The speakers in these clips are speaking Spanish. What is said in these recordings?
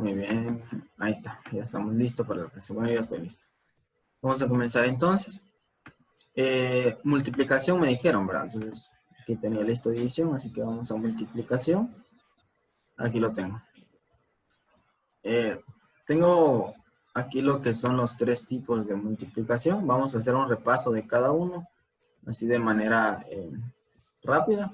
Muy bien. Ahí está. Ya estamos listos para la clase. Bueno, ya estoy listo. Vamos a comenzar entonces. Multiplicación me dijeron, ¿verdad? Entonces, aquí tenía listo división, así que vamos a multiplicación. Aquí lo tengo. Tengo aquí lo que son los tres tipos de multiplicación. Vamos a hacer un repaso de cada uno, así de manera rápida.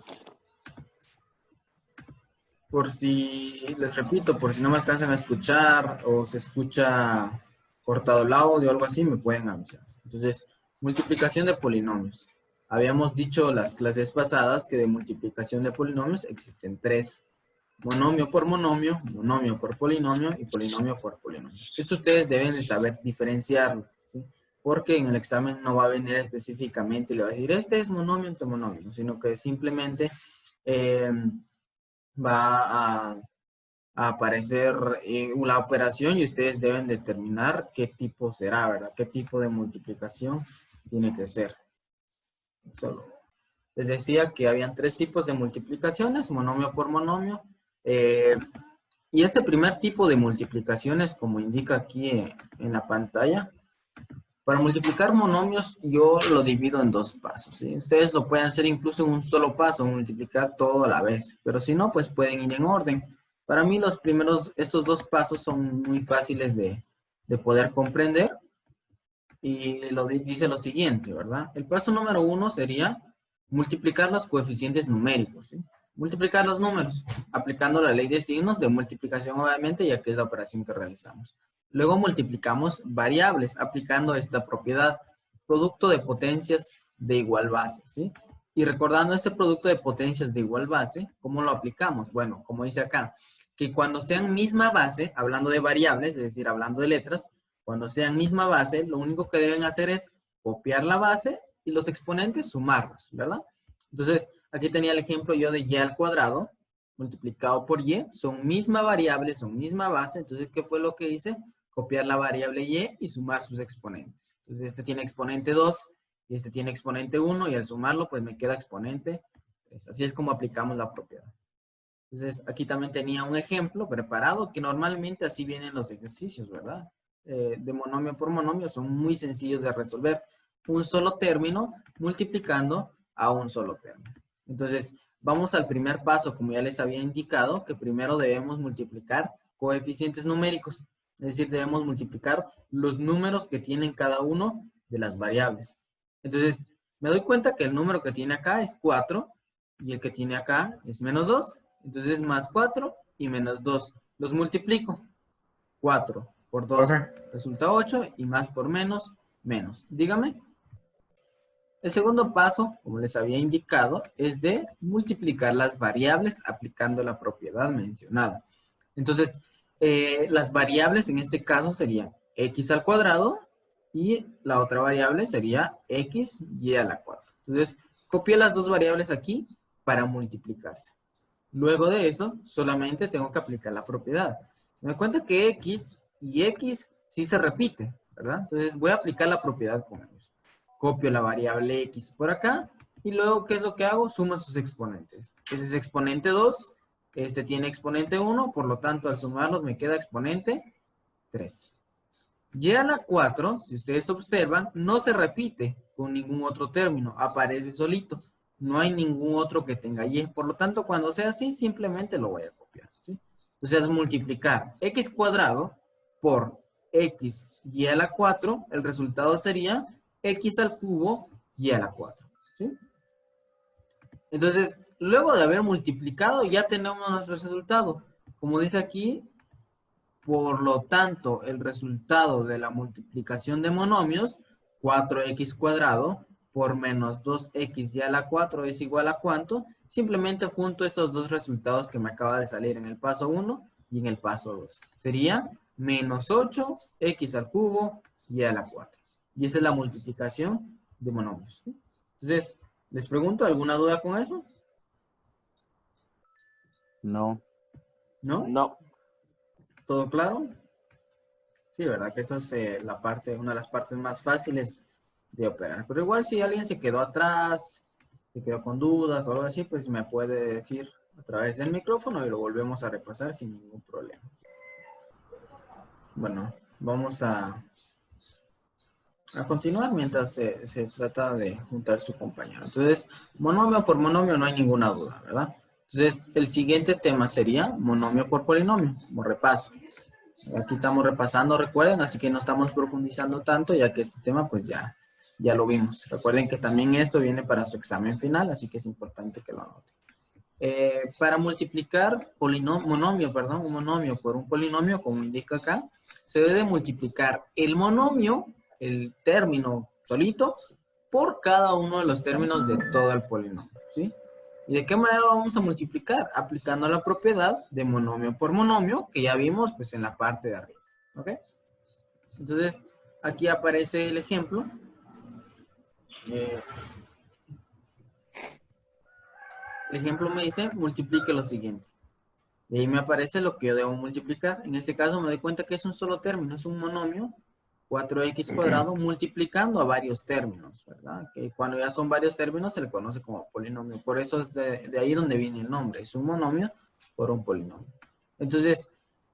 Por si, les repito, por si no me alcanzan a escuchar o se escucha cortado el audio o algo así, me pueden avisar. Entonces, multiplicación de polinomios. Habíamos dicho las clases pasadas que de multiplicación de polinomios existen tres. Monomio por monomio, monomio por polinomio y polinomio por polinomio. Esto ustedes deben de saber diferenciarlo, ¿sí? Porque en el examen no va a venir específicamente y le va a decir, este es monomio entre monomio, sino que simplemente va a aparecer la operación y ustedes deben determinar qué tipo será, ¿verdad? Qué tipo de multiplicación tiene que ser. Solo les decía que habían tres tipos de multiplicaciones, monomio por monomio. Y este primer tipo de multiplicaciones, como indica aquí en la pantalla, para multiplicar monomios yo lo divido en dos pasos, ¿sí? Ustedes lo pueden hacer incluso en un solo paso, multiplicar todo a la vez, pero si no, pues pueden ir en orden. Para mí estos dos pasos son muy fáciles de poder comprender y dice lo siguiente, ¿verdad? El paso número uno sería multiplicar los coeficientes numéricos, ¿sí? Multiplicar los números, aplicando la ley de signos de multiplicación, obviamente, ya que es la operación que realizamos. Luego multiplicamos variables, aplicando esta propiedad, producto de potencias de igual base, ¿sí? Y recordando este producto de potencias de igual base, ¿cómo lo aplicamos? Bueno, como dice acá, que cuando sean misma base, hablando de variables, es decir, hablando de letras, cuando sean misma base, lo único que deben hacer es copiar la base y los exponentes sumarlos, ¿verdad? Entonces, aquí tenía el ejemplo yo de y al cuadrado multiplicado por y, son misma variable, son misma base, entonces, ¿qué fue lo que hice? Copiar la variable y sumar sus exponentes. Entonces, este tiene exponente 2 y este tiene exponente 1 y al sumarlo, pues me queda exponente 3. Así es como aplicamos la propiedad. Entonces, aquí también tenía un ejemplo preparado que normalmente así vienen los ejercicios, ¿verdad? De monomio por monomio son muy sencillos de resolver. Un solo término multiplicando a un solo término. Entonces, vamos al primer paso, como ya les había indicado, que primero debemos multiplicar coeficientes numéricos. Es decir, debemos multiplicar los números que tienen cada uno de las variables. Entonces, me doy cuenta que el número que tiene acá es 4 y el que tiene acá es menos 2. Entonces, más 4 y menos 2. Los multiplico. 4 por 2 Profe, resulta 8 y más por menos, menos. Dígame. El segundo paso, como les había indicado, es de multiplicar las variables aplicando la propiedad mencionada. Entonces, las variables en este caso serían x al cuadrado y la otra variable sería x y a la 4. Entonces, copié las dos variables aquí para multiplicarse. Luego de eso, solamente tengo que aplicar la propiedad. Me doy cuenta que x y x sí se repite, ¿verdad? Entonces voy a aplicar la propiedad con ellos. Copio la variable x por acá y luego, ¿qué es lo que hago? Sumo sus exponentes. Ese es exponente 2, este tiene exponente 1, por lo tanto al sumarlos me queda exponente 3. Y a la 4, si ustedes observan, no se repite con ningún otro término, aparece solito. No hay ningún otro que tenga y. Por lo tanto, cuando sea así, simplemente lo voy a copiar, ¿sí? Entonces, al multiplicar x cuadrado por x y a la 4, el resultado sería x al cubo y a la 4, ¿sí? Entonces, luego de haber multiplicado, ya tenemos nuestro resultado. Como dice aquí, por lo tanto, el resultado de la multiplicación de monomios, 4x cuadrado por menos 2x y a la 4 es igual a ¿cuánto? Simplemente junto estos dos resultados que me acaba de salir en el paso 1 y en el paso 2. Sería menos 8x al cubo y a la 4. Y esa es la multiplicación de monomios. Entonces, les pregunto, ¿alguna duda con eso? no. ¿No? No. ¿Todo claro? Sí, ¿verdad? Que esto es una de las partes más fáciles de operar. Pero igual si alguien se quedó atrás, se quedó con dudas o algo así, pues me puede decir a través del micrófono y lo volvemos a repasar sin ningún problema. Bueno, vamos a continuar mientras se trata de juntar su compañero. Entonces, monomio por monomio no hay ninguna duda, ¿verdad? Entonces, el siguiente tema sería monomio por polinomio, como repaso. Aquí estamos repasando, recuerden, así que no estamos profundizando tanto, ya que este tema pues ya lo vimos. Recuerden que también esto viene para su examen final, así que es importante que lo anoten. Para multiplicar un monomio por un polinomio, como indica acá, se debe multiplicar el monomio, el término solito, por cada uno de los términos de todo el polinomio, ¿sí? ¿Y de qué manera lo vamos a multiplicar? Aplicando la propiedad de monomio por monomio, que ya vimos pues en la parte de arriba, ¿ok? Entonces, aquí aparece el ejemplo. El ejemplo me dice, multiplique lo siguiente. Y ahí me aparece lo que yo debo multiplicar. En este caso me doy cuenta que es un solo término, es un monomio, 4x cuadrado, multiplicando a varios términos, ¿verdad? Que cuando ya son varios términos se le conoce como polinomio. Por eso es de ahí donde viene el nombre. Es un monomio por un polinomio. Entonces,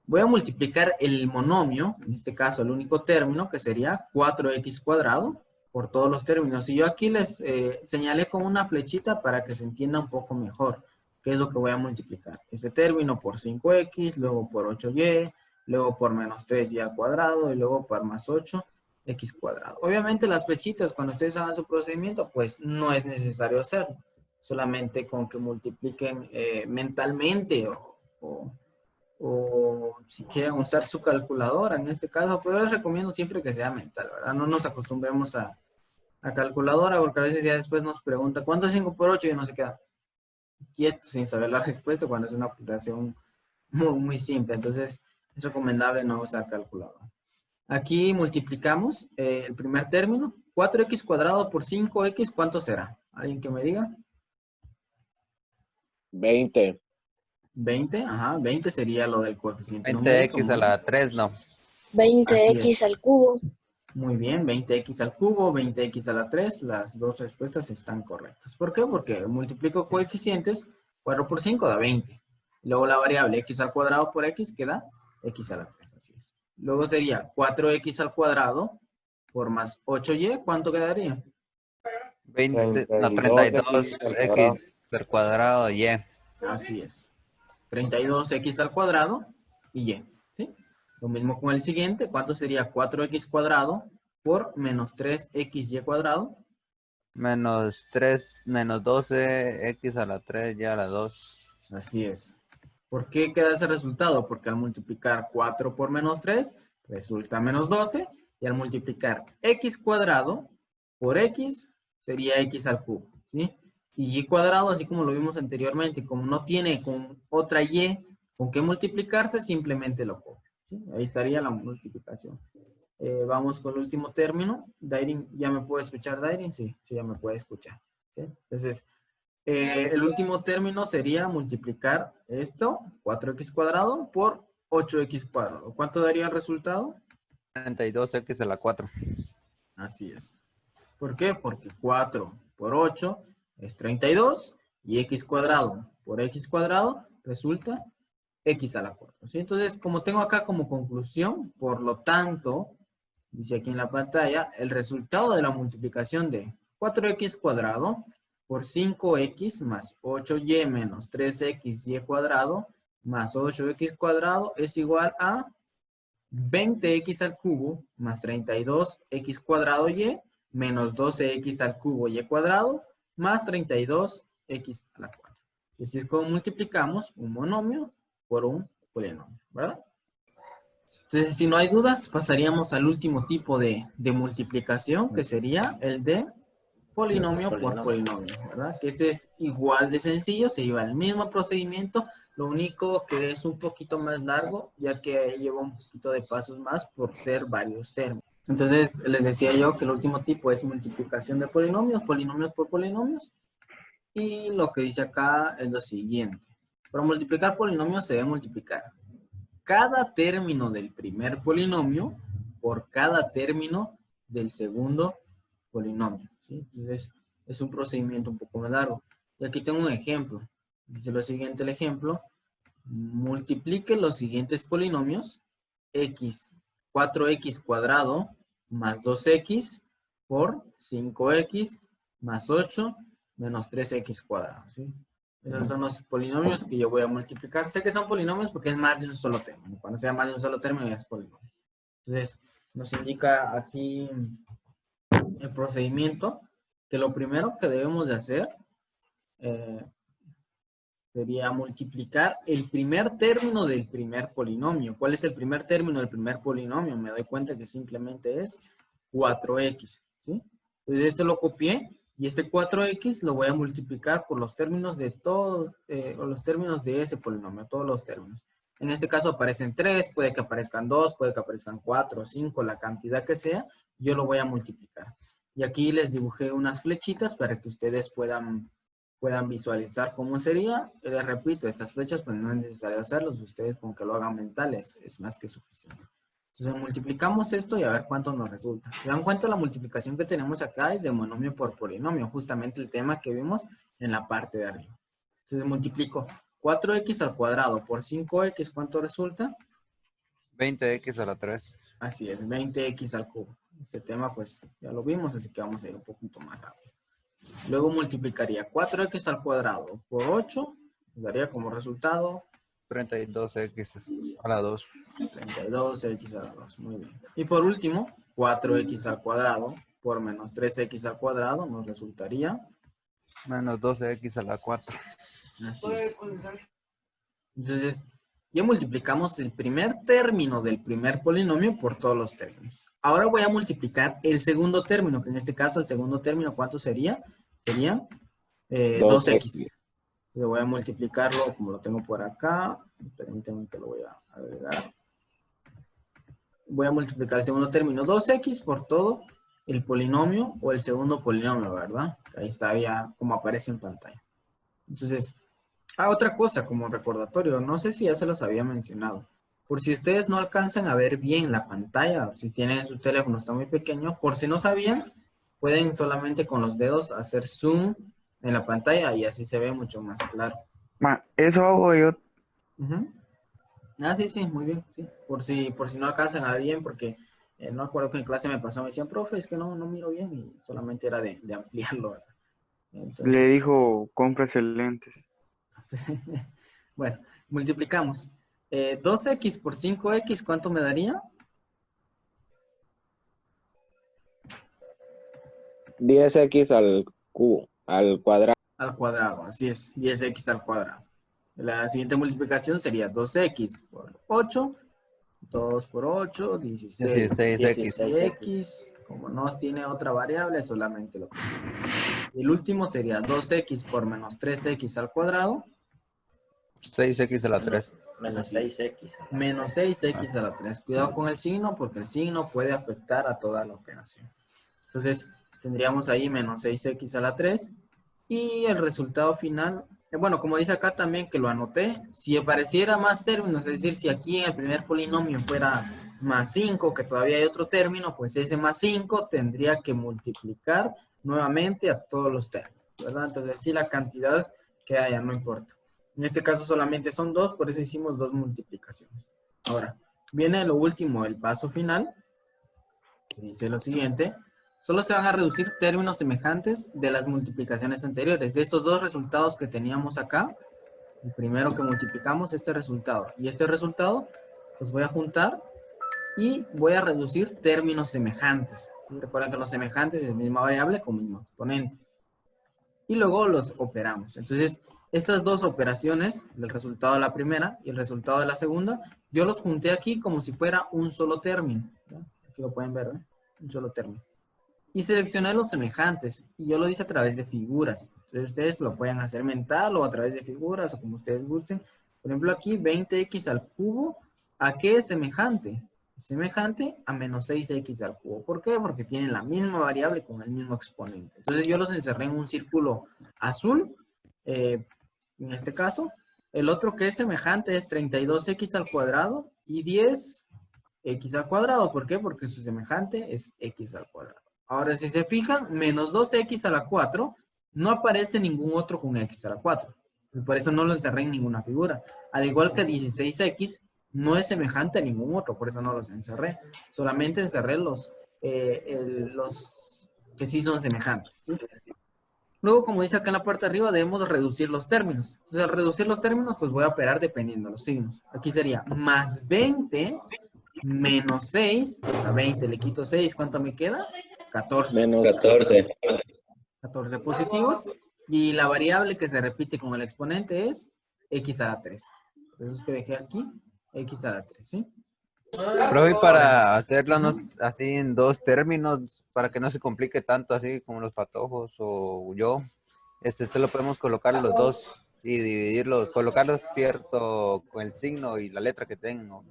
voy a multiplicar el monomio, en este caso el único término, que sería 4x cuadrado, por todos los términos. Y yo aquí les señalé con una flechita para que se entienda un poco mejor qué es lo que voy a multiplicar. Este término por 5x, luego por 8y, luego por menos 3y al cuadrado y luego por más 8x cuadrado. Obviamente las flechitas, cuando ustedes hagan su procedimiento, pues no es necesario hacerlo. Solamente con que multipliquen mentalmente o si quieren usar su calculadora en este caso, pero les recomiendo siempre que sea mental, ¿verdad? No nos acostumbremos a calculadora porque a veces ya después nos pregunta ¿cuánto es 5 por 8? Y uno se queda quieto sin saber la respuesta cuando es una operación muy simple. Entonces es recomendable no usar calculadora. Aquí multiplicamos el primer término. 4x cuadrado por 5x, ¿cuánto será? ¿Alguien que me diga? 20. 20, ajá, 20 sería lo del coeficiente numérico. 20x a la 3, no. 20x al cubo. Muy bien, 20x al cubo, 20x a la 3, las dos respuestas están correctas. ¿Por qué? Porque multiplico coeficientes, 4 por 5 da 20. Luego la variable x al cuadrado por x queda x a la 3, así es. Luego sería 4x al cuadrado por más 8y, ¿cuánto quedaría? 20, no, 32x 32x al cuadrado, y. Así es. 32x al cuadrado y y, ¿sí? Lo mismo con el siguiente, ¿cuánto sería 4x cuadrado por menos 3xy cuadrado? Menos 3, menos 12x a la 3, y a la 2. Así es. ¿Por qué queda ese resultado? Porque al multiplicar 4 por menos 3, resulta menos 12. Y al multiplicar x cuadrado por x, sería x al cubo, ¿sí? Y y cuadrado, así como lo vimos anteriormente, como no tiene con otra y con qué multiplicarse, simplemente lo copio, ¿sí? Ahí estaría la multiplicación. Vamos con el último término. Dairin, ¿ya me puede escuchar, Dairin? Sí, sí, ya me puede escuchar. ¿Sí? Entonces, el último término sería multiplicar esto, 4x cuadrado, por 8x cuadrado. ¿Cuánto daría el resultado? 32x a la 4. Así es. ¿Por qué? Porque 4 por 8 es 32 y x cuadrado por x cuadrado resulta x a la 4. ¿Sí? Entonces, como tengo acá como conclusión, por lo tanto, dice aquí en la pantalla, el resultado de la multiplicación de 4x cuadrado por 5x más 8y menos 3xy cuadrado más 8x cuadrado es igual a 20x al cubo más 32x cuadrado y menos 12x al cubo y cuadrado más 32x a la 4. Y así es como multiplicamos un monomio por un polinomio, ¿verdad? Entonces, si no hay dudas, pasaríamos al último tipo de multiplicación, que sería el de polinomio por polinomio, ¿verdad? Que este es igual de sencillo, se lleva el mismo procedimiento, lo único que es un poquito más largo, ya que lleva un poquito de pasos más por ser varios términos. Entonces, les decía yo que el último tipo es multiplicación de polinomios, polinomios por polinomios, y lo que dice acá es lo siguiente. Para multiplicar polinomios se debe multiplicar cada término del primer polinomio por cada término del segundo polinomio, ¿sí? Entonces, es un procedimiento un poco más largo. Y aquí tengo un ejemplo. Dice lo siguiente el ejemplo. Multiplique los siguientes polinomios, x 4x cuadrado más 2x por 5x más 8 menos 3x cuadrado, ¿sí? Esos son los polinomios que yo voy a multiplicar. Sé que son polinomios porque es más de un solo término. Cuando sea más de un solo término ya es polinomio. Entonces, nos indica aquí el procedimiento que lo primero que debemos de hacer sería multiplicar el primer término del primer polinomio. ¿Cuál es el primer término del primer polinomio? Me doy cuenta que simplemente es 4x, ¿sí? Entonces, esto lo copié y este 4x lo voy a multiplicar por los términos de todos, los términos de ese polinomio, todos los términos. En este caso aparecen 3, puede que aparezcan 2, puede que aparezcan 4, 5, la cantidad que sea, yo lo voy a multiplicar. Y aquí les dibujé unas flechitas para que ustedes puedan visualizar cómo sería. Les repito, estas flechas pues no es necesario hacerlos, ustedes con que lo hagan mentales es más que suficiente. Entonces multiplicamos esto y a ver cuánto nos resulta. ¿Se dan cuenta? La multiplicación que tenemos acá es de monomio por polinomio, justamente el tema que vimos en la parte de arriba. Entonces multiplico 4x al cuadrado por 5x, ¿cuánto resulta? 20x a la 3. Así es, 20x al cubo. Este tema pues ya lo vimos, así que vamos a ir un poquito más rápido. Luego multiplicaría 4x al cuadrado por 8, daría como resultado 32x a la 2. 32x a la 2, muy bien. Y por último, 4x al cuadrado por menos 3x al cuadrado nos resultaría Menos 12x a la 4. así. Entonces, ya multiplicamos el primer término del primer polinomio por todos los términos. Ahora voy a multiplicar el segundo término, que en este caso el segundo término, ¿cuánto sería? Sería 2x. Yo voy a multiplicarlo, como lo tengo por acá. Permítanme que lo voy a agregar. Voy a multiplicar el segundo término 2x por todo el polinomio o el segundo polinomio, ¿verdad? Ahí estaría como aparece en pantalla. Entonces, otra cosa como recordatorio, no sé si ya se los había mencionado. Por si ustedes no alcanzan a ver bien la pantalla, si tienen su teléfono, está muy pequeño, por si no sabían, pueden solamente con los dedos hacer zoom en la pantalla y así se ve mucho más claro. Eso hago yo. Sí, muy bien. Sí. Por si no alcanzan a ver bien, porque no recuerdo que en clase me pasó, me decían, profe, es que no miro bien y solamente era de ampliarlo, ¿verdad? Entonces, Le dijo, cómprese lentes. bueno, multiplicamos. 2x por 5x, ¿cuánto me daría? 10x al cubo, al cuadrado. Al cuadrado, así es, 10x al cuadrado. La siguiente multiplicación sería 2x por 8, 2 por 8, 16. 16x, como no tiene otra variable, solamente lo que... El último sería 2x por menos 3x al cuadrado. 6x a la 3. Menos 6x. Menos 6x a la 3. Cuidado con el signo, porque el signo puede afectar a toda la operación. Entonces, tendríamos ahí menos 6x a la 3. Y el resultado final, bueno, como dice acá también que lo anoté, si apareciera más términos, es decir, si aquí en el primer polinomio fuera más 5, que todavía hay otro término, pues ese más 5 tendría que multiplicar nuevamente a todos los términos, ¿verdad? Entonces, sí, la cantidad que haya, no importa. En este caso solamente son 2, por eso hicimos 2 multiplicaciones. Ahora, viene lo último, el paso final, que dice lo siguiente. Solo se van a reducir términos semejantes de las multiplicaciones anteriores. De estos dos resultados que teníamos acá, el primero que multiplicamos, este resultado y este resultado, los voy a juntar y voy a reducir términos semejantes. ¿Sí? Recuerden que los semejantes es misma variable con mismo exponente. Y luego los operamos. Entonces, estas dos operaciones, el resultado de la primera y el resultado de la segunda, yo los junté aquí como si fuera un solo término. ¿Ya? Aquí lo pueden ver, ¿eh? Un solo término. Y seleccioné los semejantes. Y yo lo hice a través de figuras. Entonces ustedes lo pueden hacer mental o a través de figuras o como ustedes gusten. Por ejemplo aquí 20x al cubo. ¿A qué es semejante? Es semejante a menos 6x al cubo. ¿Por qué? Porque tienen la misma variable con el mismo exponente. Entonces yo los encerré en un círculo azul. En este caso. El otro que es semejante es 32x al cuadrado y 10x al cuadrado. ¿Por qué? Porque su semejante es x al cuadrado. Ahora, si se fijan, menos 2x a la 4, no aparece ningún otro con x a la 4. Y por eso no lo encerré en ninguna figura. Al igual que 16x, no es semejante a ningún otro, por eso no los encerré. Solamente encerré los que sí son semejantes, ¿sí? Luego, como dice acá en la parte de arriba, debemos reducir los términos. Entonces, al reducir los términos, pues voy a operar dependiendo de los signos. Aquí sería más 20 menos 6. A 20 le quito 6, ¿cuánto me queda? 14. Menos 14. 14 positivos. Y la variable que se repite con el exponente es x a la 3. Por eso es que dejé aquí x a la 3, ¿sí? Profe, para hacerlo así en dos términos, para que no se complique tanto así como los patojos o yo, esto lo podemos colocar los dos y dividirlos, colocarlos cierto con el signo y la letra que tengan.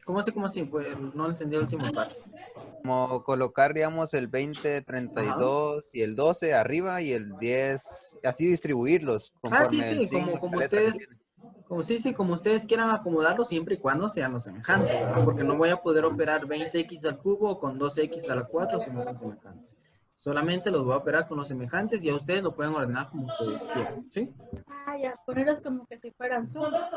¿Cómo así? ¿Cómo así? Pues no entendí el último parte. Como colocar, digamos, el 20, 32 y el 12 arriba y el 10, así distribuirlos conforme el signo y la letra que tienen. Como ustedes quieran acomodarlo siempre y cuando sean los semejantes, ¿verdad? Porque no voy a poder operar 20x al cubo con 12x a la 4 si no son semejantes. Solamente los voy a operar con los semejantes y a ustedes lo pueden ordenar como ustedes quieran, ¿sí? Ah, ya, ponerlos como que si fueran sumas.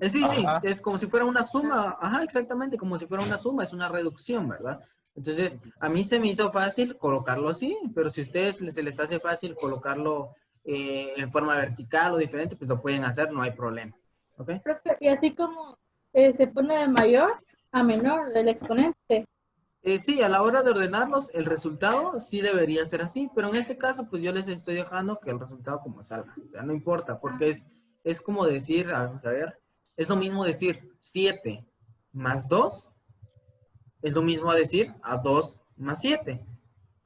Sí, Ajá. es como si fuera una suma, ajá, exactamente, como si fuera una suma, es una reducción, ¿verdad? Entonces, a mí se me hizo fácil colocarlo así, pero si a ustedes se les hace fácil colocarlo en forma vertical o diferente, pues lo pueden hacer, no hay problema, ¿ok? Profe, y así como se pone de mayor a menor el exponente. Sí, a la hora de ordenarlos, el resultado sí debería ser así, pero en este caso, pues yo les estoy dejando que el resultado como salga. O sea, no importa, porque es como decir, a ver, es lo mismo decir 7 más 2, es lo mismo a decir a 2 más 7.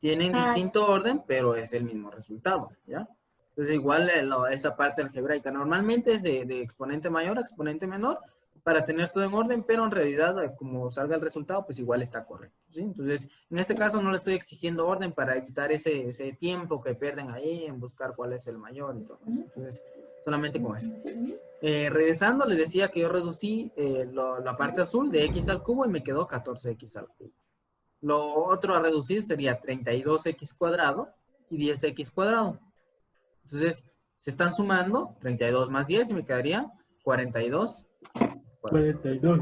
Tienen distinto orden, pero es el mismo resultado, ¿ya? Entonces, igual esa parte algebraica normalmente es de exponente mayor a exponente menor, para tener todo en orden, pero en realidad, como salga el resultado, pues igual está correcto, ¿sí? Entonces, en este caso no le estoy exigiendo orden para evitar ese tiempo que pierden ahí en buscar cuál es el mayor y todo eso. Entonces, solamente con eso. Regresando, les decía que yo reducí la parte azul de x al cubo y me quedó 14x al cubo. Lo otro a reducir sería 32x cuadrado y 10x cuadrado. Entonces, se están sumando 32 más 10 y me quedaría 42. 42.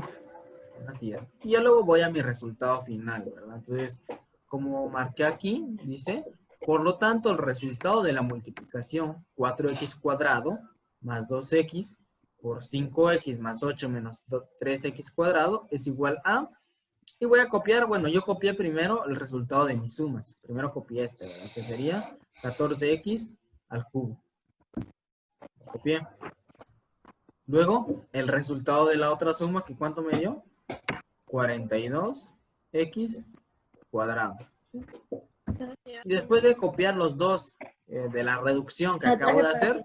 Así es. Y ya luego voy a mi resultado final, ¿verdad? Entonces, como marqué aquí, dice, por lo tanto, el resultado de la multiplicación 4x cuadrado más 2x por 5x más 8 menos 3x cuadrado es igual a, y voy a copiar, bueno, yo copié primero el resultado de mis sumas. Primero copié este, ¿verdad? Que sería 14x al cubo. Copié. Luego, el resultado de la otra suma, que ¿cuánto me dio? 42x cuadrado. Y después de copiar los dos de la reducción que acabo de hacer,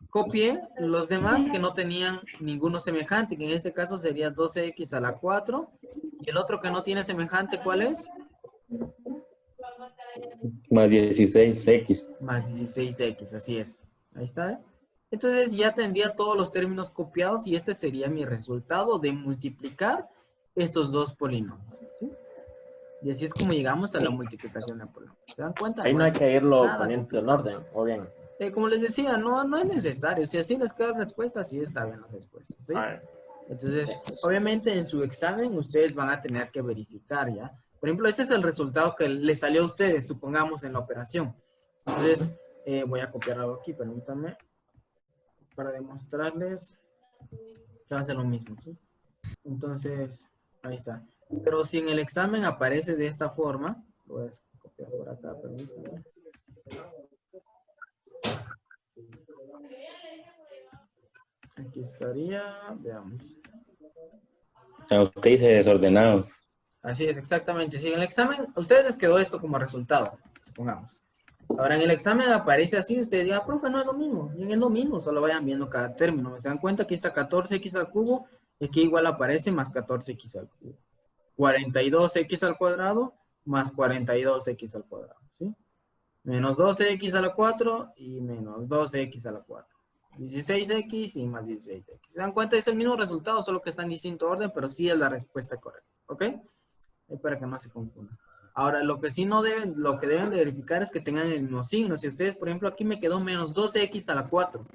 copié los demás que no tenían ninguno semejante, que en este caso sería 12x a la 4. Y el otro que no tiene semejante, ¿cuál es? Más 16x. Más 16x, así es. Ahí está, ¿eh? Entonces ya tendría todos los términos copiados y este sería mi resultado de multiplicar estos dos polinomios, ¿sí? Y así es como llegamos a la multiplicación de polinomios. ¿Se dan cuenta? Ahí no hay que irlo nada poniendo en orden, o bien. como les decía, no es necesario. Si así les queda respuesta, sí está bien la respuesta, ¿sí? Entonces, obviamente en su examen ustedes van a tener que verificar, ¿ya? Por ejemplo, este es el resultado que les salió a ustedes, supongamos, en la operación. Entonces, voy a copiar algo aquí, permítanme, para demostrarles que hace lo mismo, ¿sí? Entonces, ahí está. Pero si en el examen aparece de esta forma, lo voy a copiar por acá, permítanme. Aquí estaría, veamos. A usted dice desordenados. Así es, exactamente. Si en el examen, a ustedes les quedó esto como resultado, supongamos. Ahora en el examen aparece así, ustedes digan, profe, no es lo mismo. Y es lo mismo, solo vayan viendo cada término. ¿Se dan cuenta? Aquí está 14x al cubo, y aquí igual aparece más 14x al cubo. 42x al cuadrado, más 42x al cuadrado, ¿sí? Menos 12x a la 4 y menos 12x a la 4. 16x y más 16x. ¿Se dan cuenta? Es el mismo resultado, solo que está en distinto orden, pero sí es la respuesta correcta, ¿ok? Para que no se confundan. Ahora, lo que sí no deben, lo que deben de verificar es que tengan el mismo signo. Si ustedes, por ejemplo, aquí me quedó menos 12x a la 4.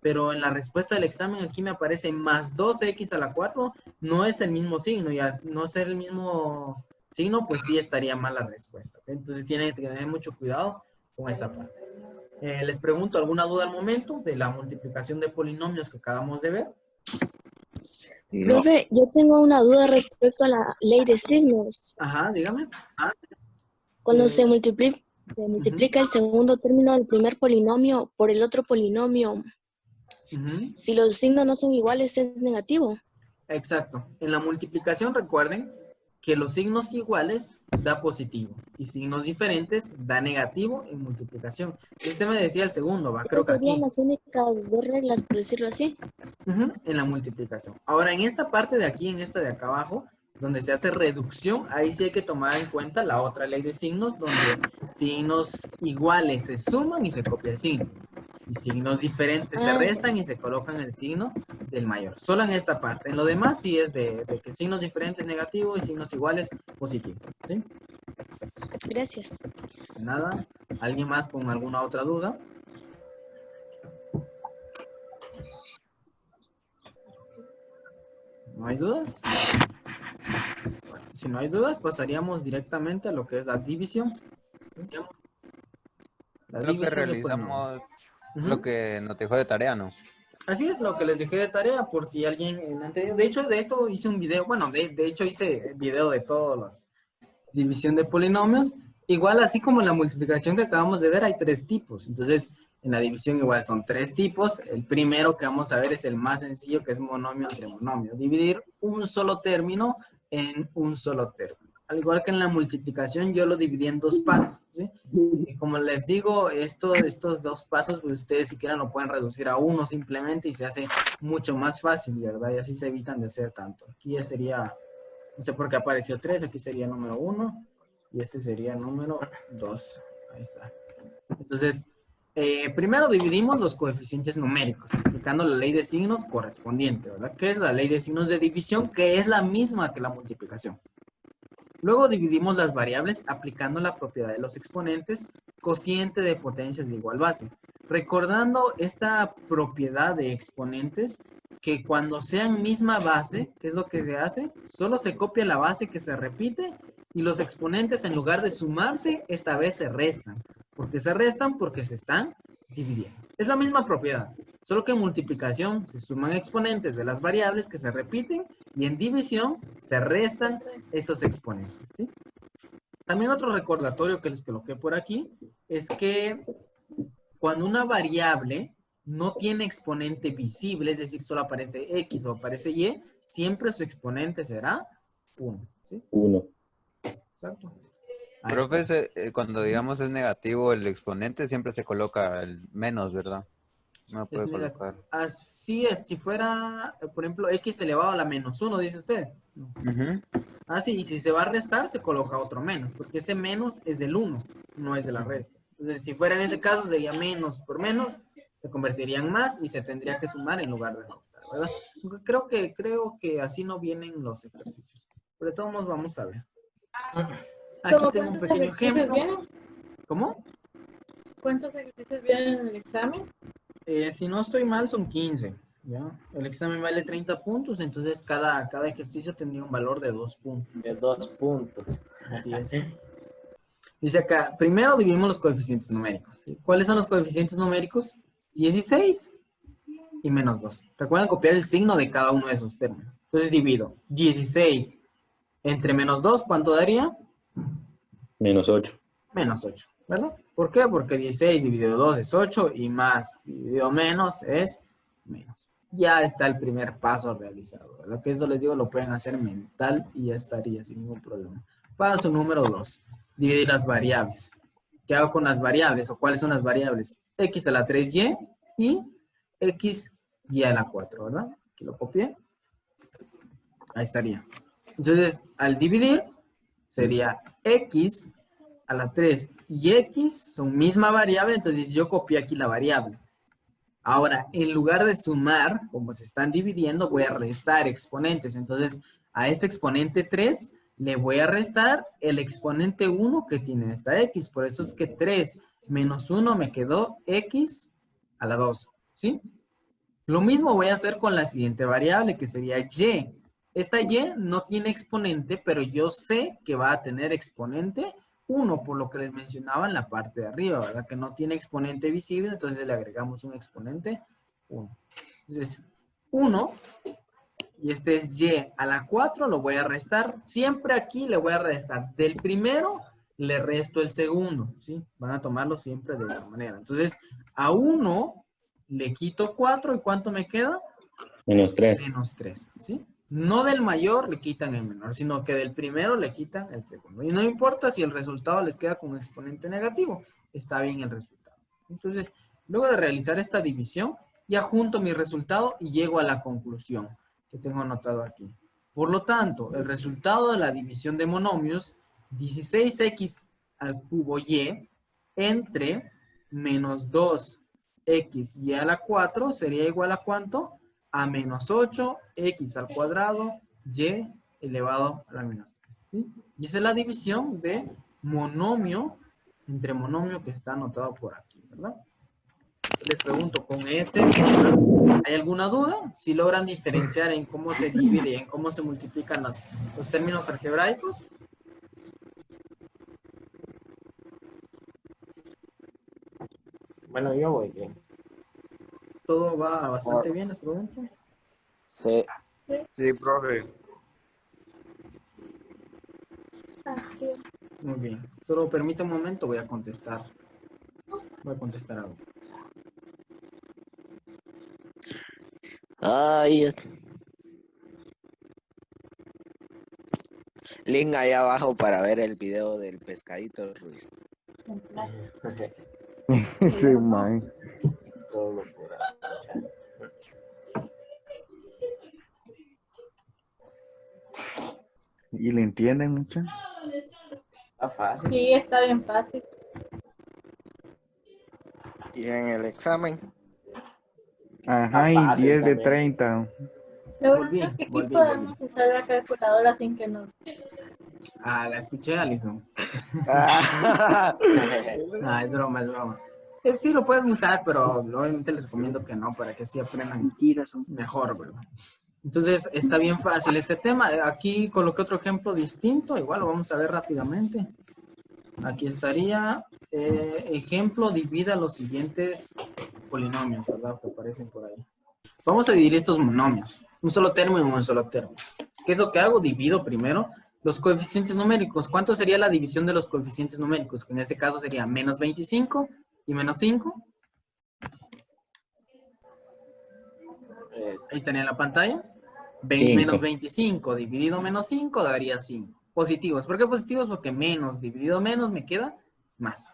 pero en la respuesta del examen aquí me aparece más 2x a la 4, no es el mismo signo, y al no ser el mismo signo, pues sí estaría mal la respuesta. ¿Ok? Entonces tienen que tener mucho cuidado con esa parte. Les pregunto, ¿alguna duda al momento de la multiplicación de polinomios que acabamos de ver? Profe, yo tengo una duda respecto a la ley de signos. Ajá, dígame. Cuando Eh, se multiplica el segundo término del primer polinomio por el otro polinomio, Ujú. si los signos no son iguales, es negativo. Exacto. En la multiplicación recuerden que los signos iguales da positivo y signos diferentes da negativo en multiplicación. Usted me decía el segundo, va, creo Esas que serían aquí. las únicas dos reglas, por decirlo así. Ujú, en la multiplicación. Ahora, en esta parte de aquí, en esta de acá abajo, donde se hace reducción, ahí sí hay que tomar en cuenta la otra ley de signos, donde signos iguales se suman y se copia el signo. Y signos diferentes se Ah, restan y se colocan el signo del mayor. Solo en esta parte. En lo demás sí es de que signos diferentes negativo y signos iguales positivo. ¿Sí? gracias. Nada. ¿Alguien más con alguna otra duda? ¿No hay dudas? Bueno, si no hay dudas, pasaríamos directamente a lo que es la división. La Creo que división de polinomios. realizamos Ujú. lo que nos dejó de tarea, ¿no? Así es lo que les dejé de tarea por si alguien en anterior. De hecho, de esto hice un video. Bueno, de hecho hice video de todas las división de polinomios. Igual, así como en la multiplicación que acabamos de ver, hay 3 tipos. Entonces, en la división igual son 3 tipos. El primero que vamos a ver es el más sencillo, que es monomio entre monomio. Dividir un solo término en un solo término. Al igual que en la multiplicación, yo lo dividí en 2 pasos, ¿sí? Y como les digo, estos 2 pasos, pues ustedes si quieren lo pueden reducir a 1 simplemente y se hace mucho más fácil, ¿verdad? Y así se evitan de hacer tanto. Aquí ya sería, no sé por qué apareció 3, aquí sería número 1 y este sería número 2. Ahí está. Entonces, primero dividimos los coeficientes numéricos, aplicando la ley de signos correspondiente, ¿verdad? Que es la ley de signos de división, que es la misma que la multiplicación. Luego dividimos las variables aplicando la propiedad de los exponentes, cociente de potencias de igual base. Recordando esta propiedad de exponentes, que cuando sean misma base, ¿qué es lo que se hace? Solo se copia la base que se repite y los exponentes en lugar de sumarse, esta vez se restan. ¿Por qué se restan? Porque se están dividiendo. Es la misma propiedad, solo que en multiplicación se suman exponentes de las variables que se repiten y en división se restan esos exponentes, ¿sí? También otro recordatorio que les coloqué por aquí es que cuando una variable no tiene exponente visible, es decir, solo aparece X o aparece Y, siempre su exponente será 1, ¿sí? 1. Exacto. Ahí Profe, está. cuando digamos es negativo el exponente, siempre se coloca el menos, ¿verdad? No Es puede negativo. colocar. Así es, si fuera, por ejemplo, X elevado a la menos 1, dice usted. No. Ujú. Ah, sí, y si se va a restar, se coloca otro menos, porque ese menos es del 1, no es de la resta. Entonces, si fuera en ese caso, sería menos por menos, se convertirían más y se tendría que sumar en lugar de restar, ¿verdad? Creo que así no vienen los ejercicios. Pero de todos modos, vamos a ver. Aquí ¿Cómo tengo un cuántos pequeño ejercicios ejemplo. vienen? ¿Cómo? ¿Cuántos ejercicios vienen en el examen? Si no estoy mal, son 15. ¿Ya? El examen vale 30 puntos, entonces cada ejercicio tendría un valor de 2 puntos. De 2 puntos. Así es. Dice acá, primero dividimos los coeficientes numéricos. ¿Sí? ¿Cuáles son los coeficientes numéricos? 16 y menos 2. Recuerden copiar el signo de cada uno de esos términos. Entonces divido 16 entre menos 2, ¿cuánto daría? Menos 8. Menos 8, ¿verdad? ¿Por qué? Porque 16 dividido 2 es 8 y más dividido menos es menos. Ya está el primer paso realizado. Lo que eso les digo lo pueden hacer mental y ya estaría sin ningún problema. Paso número 2. Dividir las variables. ¿Qué hago con las variables o cuáles son las variables? X a la 3y y x y a la 4, ¿verdad? Aquí lo copié. Ahí estaría. Entonces, al dividir, sería x a la 3 y x son misma variable, entonces yo copié aquí la variable. Ahora, en lugar de sumar, como se están dividiendo, voy a restar exponentes. Entonces, a este exponente 3 le voy a restar el exponente 1 que tiene esta x. Por eso es que 3 menos 1 me quedó x a la 2, ¿sí? Lo mismo voy a hacer con la siguiente variable, que sería y. Esta y no tiene exponente, pero yo sé que va a tener exponente 1, por lo que les mencionaba en la parte de arriba, ¿verdad? Que no tiene exponente visible, entonces le agregamos un exponente 1. Entonces, 1, y este es y a la 4, lo voy a restar. Siempre aquí le voy a restar. Del primero, le resto el segundo, ¿sí? Van a tomarlo siempre de esa manera. Entonces, a 1 le quito 4, ¿y cuánto me queda? Menos 3. Menos 3, ¿sí? No del mayor le quitan el menor, sino que del primero le quitan el segundo. Y no importa si el resultado les queda con exponente negativo, está bien el resultado. Entonces, luego de realizar esta división, ya junto mi resultado y llego a la conclusión que tengo anotado aquí. Por lo tanto, el resultado de la división de monomios, 16x al cubo y entre menos 2x a la 4 sería igual a ¿cuánto? A menos 8x al cuadrado y elevado a la menos 3. ¿Sí? Y esa es la división de monomio entre monomio que está anotado por aquí, ¿verdad? Les pregunto, ¿con este hay alguna duda? Si logran diferenciar en cómo se divide y en cómo se multiplican los términos algebraicos. Bueno, yo voy bien. ¿Todo va bastante bien, les pregunto? Sí. Sí, profe. Así es. Muy bien. Solo permite un momento, voy a contestar. Voy a contestar algo. Ay, link ahí abajo para ver el video del pescadito Ruiz. Sí, man. Todo lo será. ¿Y le entienden mucho? Está fácil. Sí, está bien fácil. Y en el examen. Ajá, y fácil 10 de también. 30. Lo Volví, bueno es que aquí volví. podemos usar la calculadora sin que nos... Ah, la escuché, Alison. Ah, No, es broma, es broma. Sí lo pueden usar, pero obviamente les recomiendo que no, para que así aprendan mejor, ¿verdad? Entonces, está bien fácil este tema. Aquí coloqué otro ejemplo distinto, igual lo vamos a ver rápidamente. Aquí estaría, ejemplo, divida los siguientes polinomios, ¿verdad? Que aparecen por ahí. Vamos a dividir estos monomios. Un solo término y un solo término. ¿Qué es lo que hago? Divido primero los coeficientes numéricos. ¿Cuánto sería la división de los coeficientes numéricos? Que en este caso sería menos 25 y menos 5. Ahí estaría en la pantalla. Menos 25 dividido menos 5 daría 5. Positivos. ¿Por qué positivos? Porque menos dividido menos me queda más.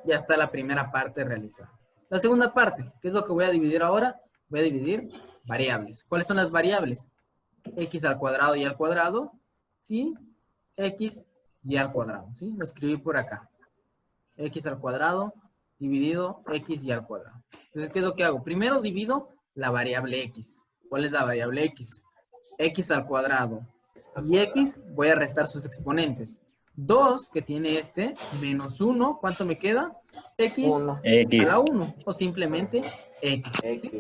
Ya está la primera parte realizada. La segunda parte, ¿qué es lo que voy a dividir ahora? Voy a dividir variables. ¿Cuáles son las variables? X al cuadrado y al cuadrado y X y al cuadrado. ¿Sí? Lo escribí por acá. X al cuadrado dividido X y al cuadrado. Entonces, ¿qué es lo que hago? Primero divido la variable X. ¿Cuál es la variable X? X al cuadrado. Y X voy a restar sus exponentes. 2, que tiene este, menos 1, ¿cuánto me queda? X a la 1, o simplemente X. ¿Sí?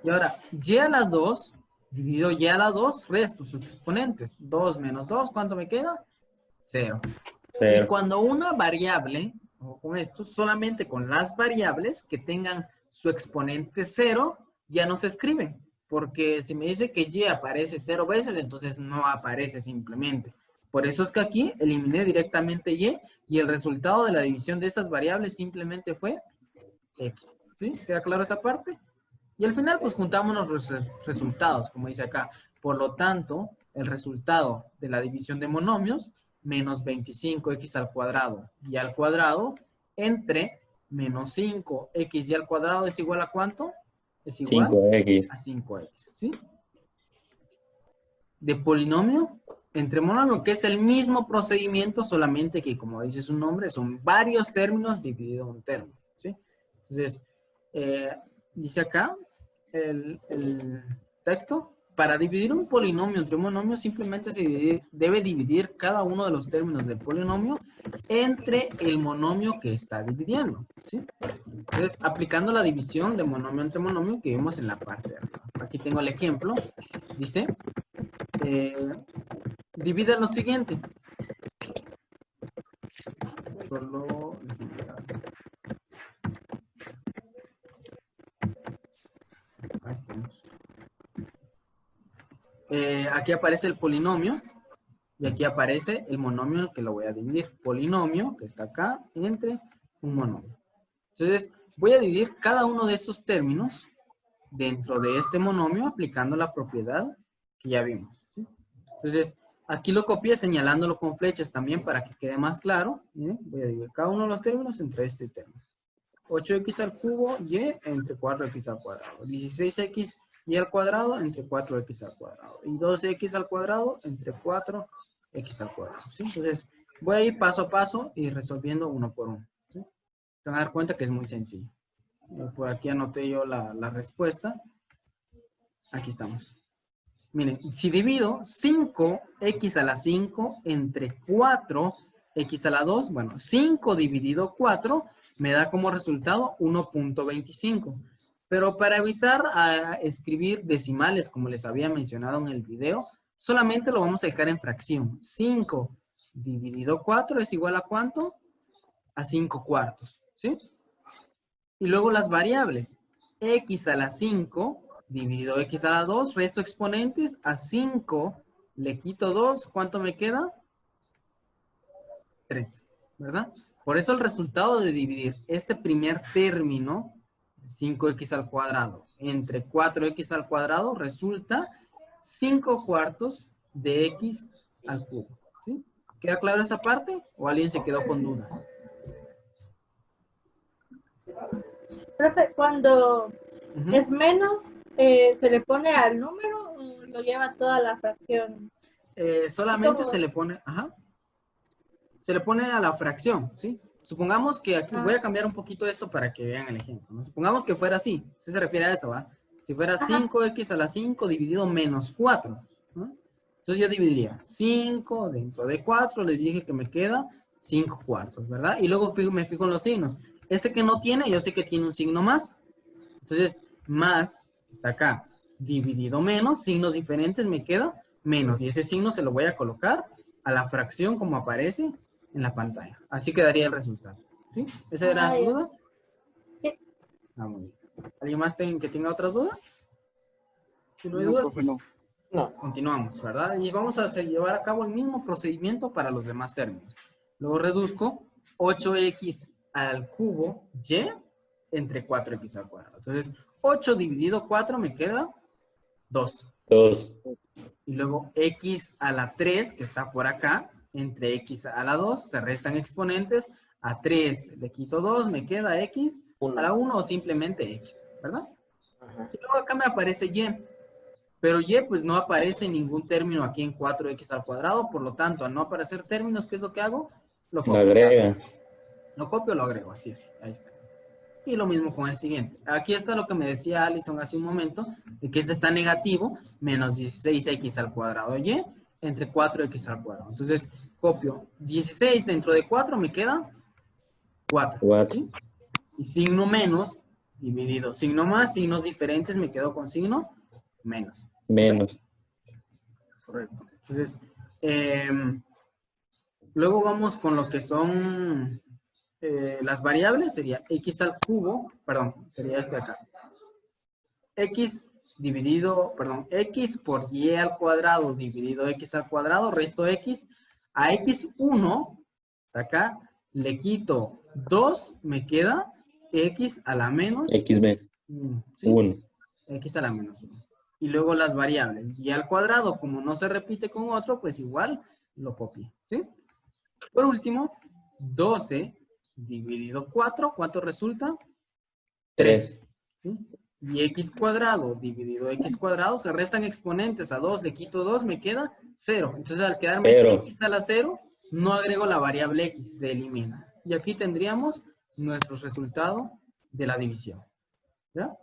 Y ahora, Y a la 2, divido Y a la 2, resto sus exponentes. 2 menos 2, ¿cuánto me queda? 0. Y cuando una variable, o con esto, solamente con las variables que tengan su exponente 0, ya no se escriben. Porque si me dice que Y aparece 0 veces, entonces no aparece simplemente. Por eso es que aquí eliminé directamente Y y el resultado de la división de estas variables simplemente fue X. ¿Sí? ¿Queda claro esa parte? Y al final, pues juntamos los resultados, como dice acá. Por lo tanto, el resultado de la división de monomios, menos 25x al cuadrado y al cuadrado, entre menos 5x al cuadrado es igual a ¿cuánto? Es igual 5x. a 5x, ¿sí? De polinomio entre monomio, que es el mismo procedimiento, solamente que, como dice su nombre, son varios términos dividido en un término, ¿sí? Entonces, dice acá el texto, para dividir un polinomio entre un monomio simplemente se debe dividir cada uno de los términos del polinomio entre el monomio que está dividiendo, ¿sí? Entonces, aplicando la división de monomio entre monomio que vimos en la parte de arriba. Aquí tengo el ejemplo. Dice, divide lo siguiente. Solo... Ahí estamos. Aquí aparece el polinomio. Y aquí aparece el monomio en el que lo voy a dividir. Polinomio, que está acá, entre un monomio. Entonces, voy a dividir cada uno de estos términos dentro de este monomio aplicando la propiedad que ya vimos, ¿sí? Entonces, aquí lo copié señalándolo con flechas también para que quede más claro. Miren, voy a dividir cada uno de los términos entre este término. 8x al cubo y entre 4x al cuadrado. 16x y al cuadrado entre 4x al cuadrado. Y 12x al cuadrado entre 4x al cuadrado, ¿sí? Entonces, voy a ir paso a paso y resolviendo uno por uno, ¿sí? Se van a dar cuenta que es muy sencillo. Por aquí anoté yo la respuesta. Aquí estamos. Miren, si divido 5x a la 5 entre 4x a la 2, bueno, 5 dividido 4 me da como resultado 1.25. Pero para evitar escribir decimales, como les había mencionado en el video, solamente lo vamos a dejar en fracción. 5 dividido 4 es igual a ¿cuánto? A 5 cuartos, ¿sí? Y luego las variables. X a la 5 dividido x a la 2, resto exponentes, a 5 le quito 2, ¿cuánto me queda? 3, ¿verdad? Por eso el resultado de dividir este primer término, 5x al cuadrado, entre 4x al cuadrado, resulta 5 cuartos de x al cubo, ¿sí? ¿Queda claro esa parte? ¿O alguien se quedó con duda? Profe, cuando es menos, ¿se le pone al número o lo lleva toda la fracción? Solamente se le pone, se le pone a la fracción, ¿sí? Supongamos que aquí, voy a cambiar un poquito esto para que vean el ejemplo, ¿no? Supongamos que fuera así, ¿sí se refiere a eso, va? Si fuera 5x a la 5 dividido menos 4, ¿no? Entonces yo dividiría 5 dentro de 4, les dije que me queda 5 cuartos, ¿verdad? Y luego me fijo en los signos. Este que no tiene, yo sé que tiene un signo más. Entonces, más, está acá, dividido menos, signos diferentes, me queda menos. Y ese signo se lo voy a colocar a la fracción como aparece en la pantalla. Así quedaría el resultado, ¿sí? ¿Esa era su duda? Sí. Muy bien. ¿Alguien más que tenga otras dudas? Si no hay dudas, pues continuamos, ¿verdad? Y vamos a llevar a cabo el mismo procedimiento para los demás términos. Luego reduzco 8x al cubo y entre 4x al cuadrado. Entonces, 8 dividido 4 me queda 2. 2. Y luego x a la 3, que está por acá, entre x a la 2, se restan exponentes. A 3 le quito 2, me queda x a la 1 o simplemente x, ¿verdad? Y luego acá me aparece y. Pero y pues no aparece ningún término aquí en 4x al cuadrado, por lo tanto, al no aparecer términos, ¿qué es lo que hago? Lo copio. Lo agrega. Lo copio, lo agrego, así es, ahí está. Y lo mismo con el siguiente. Aquí está lo que me decía Alison hace un momento, de que este está negativo, menos 16x al cuadrado y entre 4x al cuadrado. Entonces, copio 16 dentro de 4, me queda 4. ¿Sí? Y signo menos dividido signo más, signos diferentes, me quedo con signo menos. Menos. Correcto. Entonces, luego vamos con lo que son las variables. Sería x al cubo, perdón, sería este acá. X dividido, perdón, x por y al cuadrado dividido x al cuadrado, resto x. A x1, acá, le quito 2, me queda x a la menos X menos 1. X a la menos 1. Y luego las variables. Y al cuadrado, como no se repite con otro, pues igual lo copio, ¿sí? Por último, 12 dividido 4, ¿cuánto resulta? 3. ¿Sí? Y x cuadrado dividido x cuadrado, se restan exponentes. A 2 le quito 2, me queda 0. Entonces al quedarme x a la 0, no agrego la variable x, se elimina. Y aquí tendríamos nuestro resultado de la división. ¿Ya?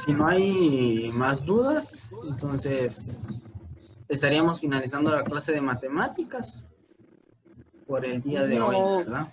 Si no hay más dudas, entonces estaríamos finalizando la clase de matemáticas. por el día de hoy, ¿verdad?